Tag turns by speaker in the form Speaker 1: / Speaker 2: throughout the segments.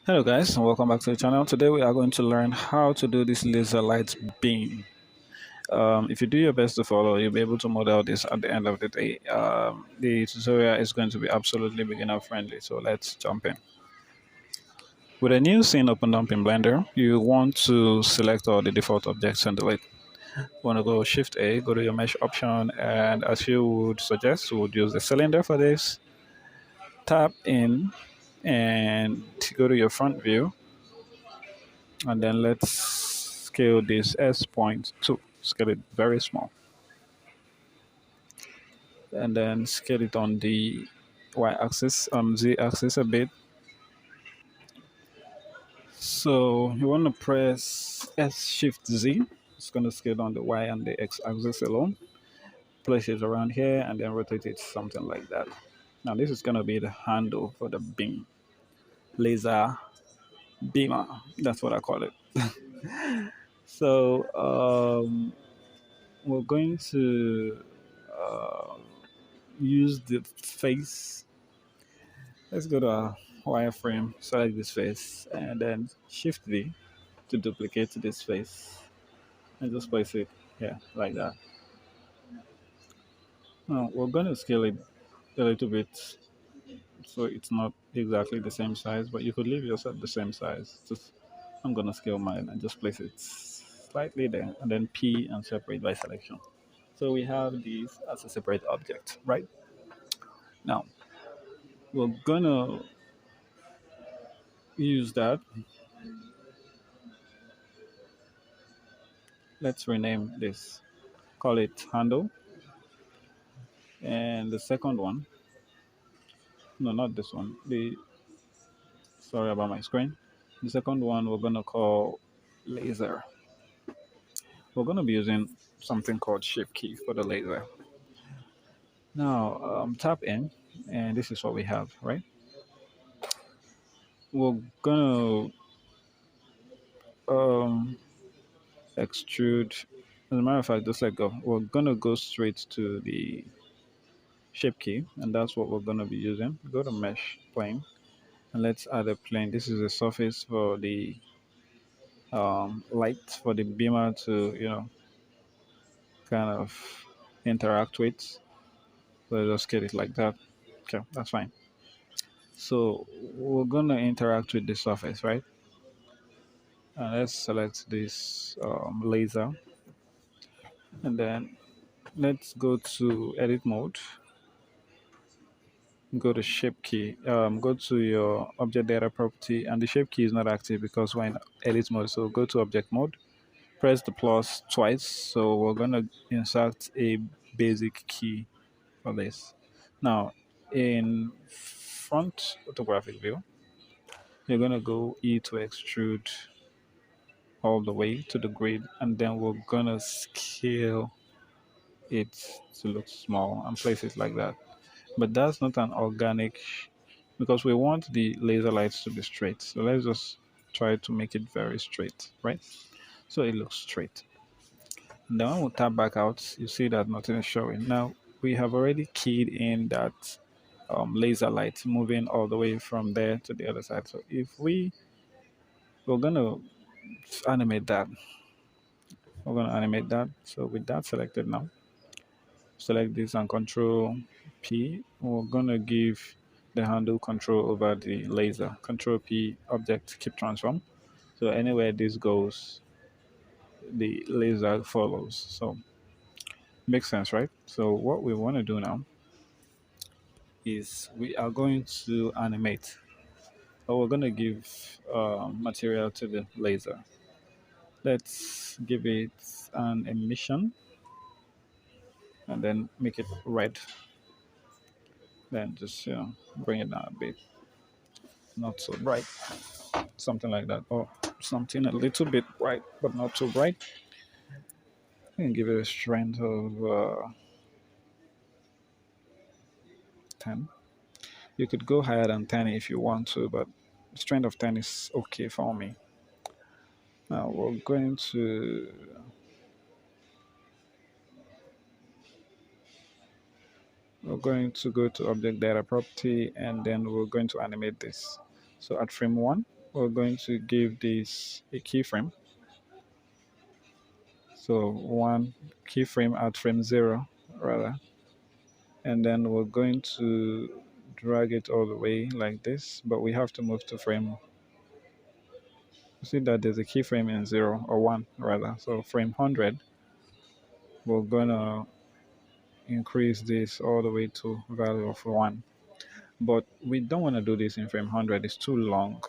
Speaker 1: Hello guys and welcome back to the channel. Today we are going to learn how to do this laser light beam. If you do your best to follow, you'll be able to model this at the end of the day. The tutorial is going to be absolutely beginner friendly, so let's jump in. With a new scene opened up in Blender, you want to select all the default objects and delete. You want to go Shift A, go to your mesh option, and as you would suggest, we would use the cylinder for this. Tap in and go to your front view, and then let's scale this S.2, scale it very small, and then scale it on the y-axis, z-axis a bit. So you want to press S Shift Z. It's going to scale on the y and the x-axis alone. Place it around here and then rotate it something like that. Now this is going to be the handle for the beam, laser beamer. That's what I call it. So we're going to use the face. Let's go to our wireframe, select this face, and then Shift V to duplicate this face, and just place it here like that. Now we're going to scale it a little bit so it's not exactly the same size, but you could leave yours at the same size. Just I'm going to scale mine and just place it slightly there, and then P and separate by selection. So we have these as a separate object, right? Now we're gonna use that. Let's rename this, call it handle. And the second one, no, not this one. Sorry about my screen. The second one we're gonna call laser. We're gonna be using something called shift key for the laser. Now tap in, and this is what we have, right? We're gonna um, extrude. As a matter of fact, just let go. We're gonna go straight to the shape key, and that's what we're gonna be using. Go to mesh plane, and let's add a plane. This is a surface for the light for the beamer to kind of interact with. So just get it like that. Okay, that's fine. So we're gonna interact with the surface, right? And let's select this laser, and then let's go to edit mode. Go to shape key. Go to your object data property, and the shape key is not active because we're in edit mode. So go to object mode, press the plus twice. So we're gonna insert a basic key for this. Now, in front photographic view, you're gonna go E to extrude all the way to the grid, and then we're gonna scale it to look small and place it like that. But that's not an organic because we want the laser lights to be straight. So let's just try to make it very straight, right? So it looks straight. And then when we tap back out, you see that nothing is showing. Now we have already keyed in that laser light moving all the way from there to the other side. So if we're gonna animate that, we're gonna animate that. So with that selected now, select this and Control P. We're gonna give the handle control over the laser. Control P, object keep transform. So anywhere this goes, the laser follows. So makes sense, right? So what we want to do now is we are going to animate. So we're going to give material to the laser. Let's give it an emission and then make it red. Then just bring it down a bit, not so bright, something like that, or something a little bit bright but not too bright. You can give it a strength of 10. You could go higher than 10 if you want to, but strength of 10 is okay for me. Now we're going to go to object data property, and then we're going to animate this. So at frame 1, we're going to give this a keyframe. So one keyframe at frame zero, rather. And then we're going to drag it all the way like this, but we have to move to frame. You see that there's a keyframe in zero or one, rather. So frame 100, we're gonna increase this all the way to value of one. But we don't want to do this in frame 100, it's too long.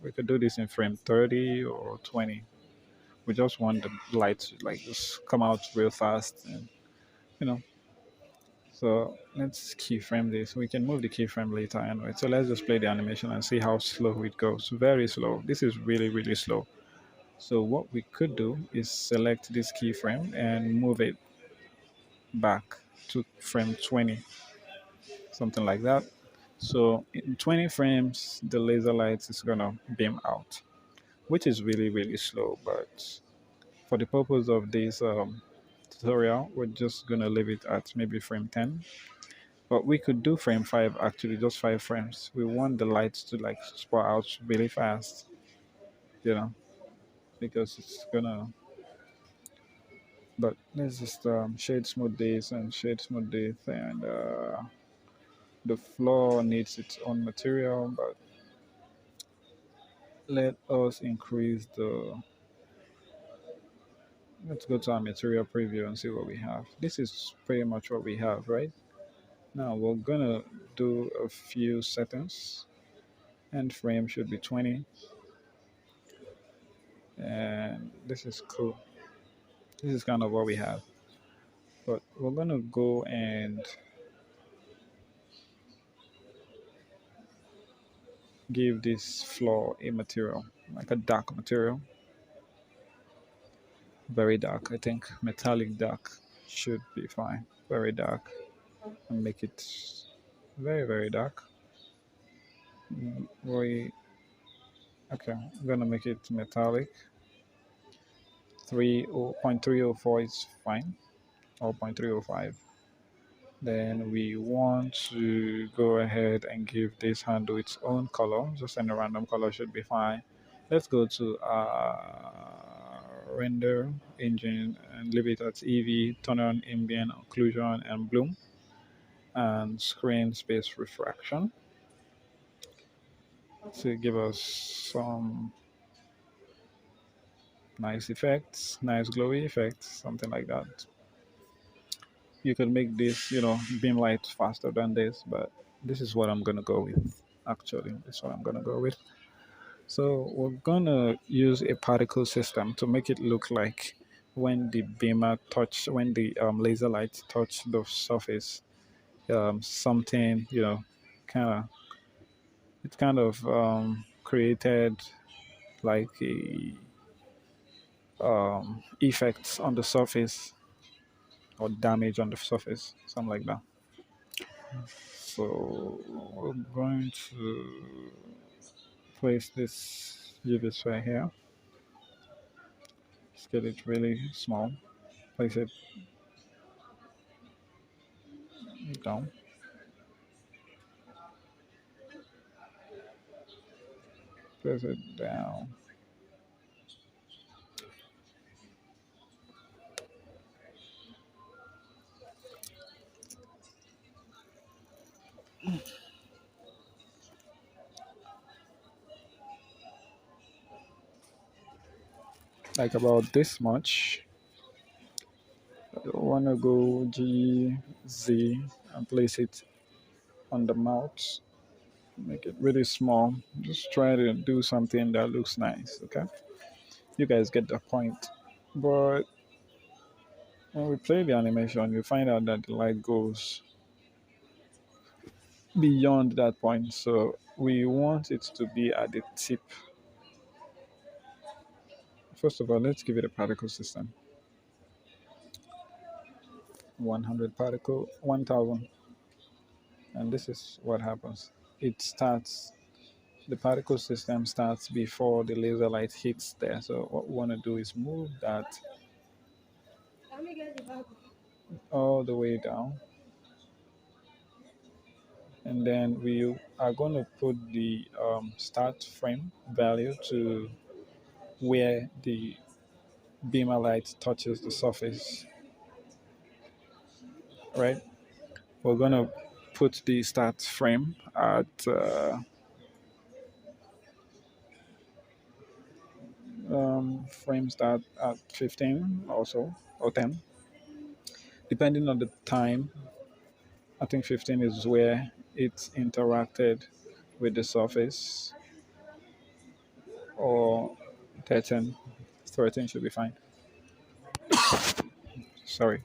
Speaker 1: We could do this in frame 30 or 20. We just want the light to like just come out real fast, and you know. So let's keyframe this. We can move the keyframe later anyway. So let's just play the animation and see how slow it goes. Very slow. This is really, really slow. So what we could do is select this keyframe and move it back to frame 20, something like that. So in 20 frames, the laser light is gonna beam out, which is really, really slow. But for the purpose of this tutorial, we're just gonna leave it at maybe frame 10. But we could do frame 5 actually, just 5 frames. We want the lights to like spot out really fast, you know, because it's gonna. But let's just shade smooth this and shade smooth this, and the floor needs its own material. But let us increase the. Let's go to our material preview and see what we have. This is pretty much what we have, right? Now we're gonna do a few settings. End frame should be 20, and this is cool. This is kind of what we have. But we're gonna go and give this floor a material, like a dark material, very dark. I think metallic dark should be fine. Very dark, and make it very, very dark. We okay. I'm gonna make it metallic. 3.304 is fine, or 0.305. Then we want to go ahead and give this handle its own color. Just any random color should be fine. Let's go to render engine and leave it at EV, turn on ambient occlusion and bloom, and screen space refraction to give us some nice effects, nice glowy effects, something like that. You could make this, beam light faster than this, but this is what I'm gonna go with. Actually, this is what I'm gonna go with. So we're gonna use a particle system to make it look like when the laser light touch the surface, something, kind of, it kind of created like a effects on the surface or damage on the surface, something like that. So we're going to place this UV sphere here. Just get it really small. Place it down. Place it down. Like about this much. I want to go G, Z, and place it on the mouth. Make it really small. Just try to do something that looks nice, okay? You guys get the point. But when we play the animation, you find out that the light goes beyond that point. So we want it to be at the tip. First of all, let's give it a particle system. 100 particle, 1000. And this is what happens. It starts, the particle system starts before the laser light hits there. So what we want to do is move that all the way down. And then we are going to put the start frame value to where the beamer light touches the surface, right? We're going to put the start frame at frame start at 15 also, or 10, depending on the time. I think 15 is where it's interacted with the surface, or 13. 13 should be fine. Sorry.